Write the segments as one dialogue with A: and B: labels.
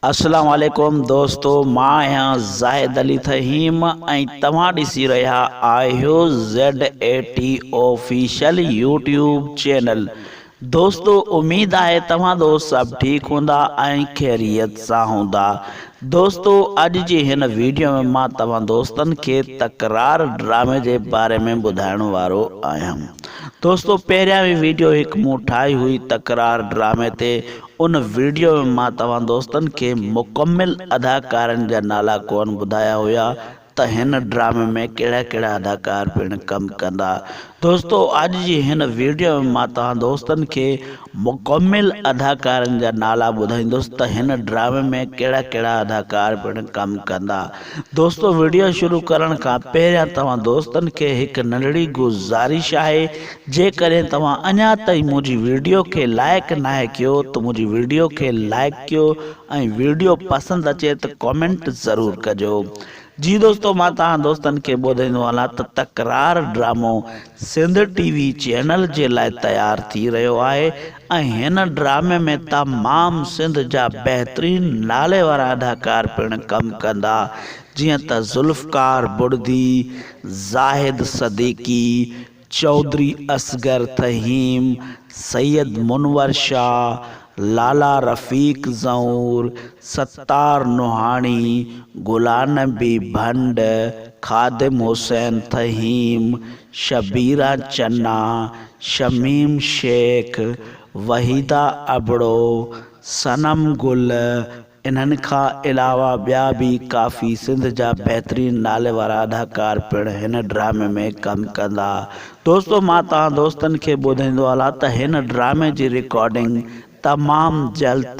A: अस्सलाम वालेकुम दोस्तों, मां आहियां ज़ाहिद अली फ़हीम ऐं तव्हां ॾिसी रहिया आहियो Z80 ऑफिशियल यूट्यूब चैनल। दोस्तों, उम्मीद है तव्हां दोस्त सब ठीक हूंदा ऐं ख़ैरियत सां हूंदा। दोस्तों, अॼु जी हिन वीडियो में मां तव्हां दोस्तन के तकरार ड्रामे जे बारे में ॿुधाइण वारो आहियां। दोस्तों, पहिरियां भी वीडियो एक मूं ठाही हुई तकरार ड्रामे ते। उन वीडियो में मां तव्हां दोस्तन के मुकम्मिल अदाकारन जा नाला कोन ॿुधाया हुआ त हिन ड्रामे में कहिड़ा कहिड़ा अदाकार पिण कम कंदा। दोस्तों, अॼु जी हिन वीडियो में मां तव्हां दोस्तन के मुकम्मिल अदाकारन जा नाला ॿुधाईंदुसि त हिन ड्रामे में कहिड़ा कहिड़ा अदाकार पिण कम कंदा। दोस्तों, वीडियो शुरू करण खां पहिरियां तव्हां दोस्तन के एक नंढड़ी गुज़ारिश है, जेकॾहिं तव्हां अञा ताईं मुंहिंजी वीडियो के लाइक ना कयो तो मुंहिंजी वीडियो के लाइक कयो ऐं वीडियो पसंद अचे तो कमेंट ज़रूर कजो। जी दोस्तों, मां तव्हां दोस्तन के ॿुधाईंदो हलां त तकरार ड्रामो सिंध टीवी चैनल जे लाइ तैयार थी रहियो आहे ऐं हिन ड्रामे में तमाम सिंध जा बेहतरीन नाले वारा अदाकार पिण कम कंदा, जीअं त ज़ुल्फ़कार बुर्दी, ज़ाहिद सदीकी, चौधरी असगर फ़हीम, सैयद मुनवर शाह, लाला रफ़ीक ज़ऊर, सत्तार नोहानी, गुलाम नबी भंड, खादिम हुसैन फ़हीम, शबीरा चन्ना, शमीम शेख, वहीदा अबड़ो, सनम गुल, इन्हनि खां अलावा ॿिया भी काफ़ी सिंध जा बेहतरीन नाले वारा अदाकार पिण हिन ड्रामे में कम कंदा। दोस्तों, मां तव्हां दोस्तन के ॿुधाईंदो हलां त हिन ड्रामे जी रिकॉर्डिंग तमाम जल्द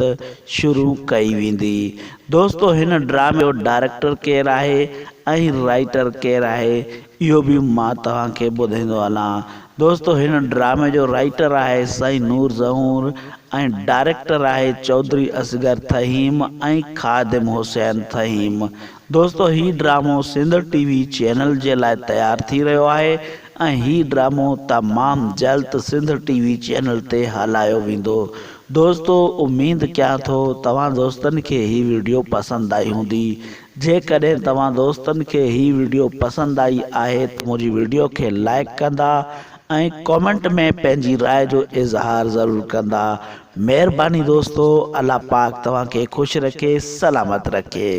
A: शुरू कई वेंदी। दोस्तों, हिन ड्रामे जो डायरेक्टर केर आहे ऐं राइटर केर आहे इहो भी मां तव्हां के ॿुधाईंदो हलां। दोस्तों, हिन ड्रामे जो राइटर आहे साईं नूर ज़हूर ऐं डायरेक्टर आहे चौधरी असगर फ़हीम ऐं खादिम हुसैन फ़हीम। दोस्तों, ही ड्रामो सिंध टीवी चैनल जे लाइ तैयार थी रहियो आहे ऐं ही ड्रामो तमाम जल्द सिंध टीवी चैनल ते हलायो वेंदो। दोस्तों, उम्मीद कयां थो तव्हां दोस्तन के ही वीडियो पसंद आई हूंदी। जेकॾहिं तव्हां दोस्तन के ही वीडियो पसंद आई आहे तो मुंहिंजी वीडियो के लाइक कंदा ऐं कमेंट में पंहिंजी राय जो इज़हार ज़रूर कंदा। मेहरबानी दोस्तों, अल्लाह पाक तव्हां के खुश रखे, सलामत रखे।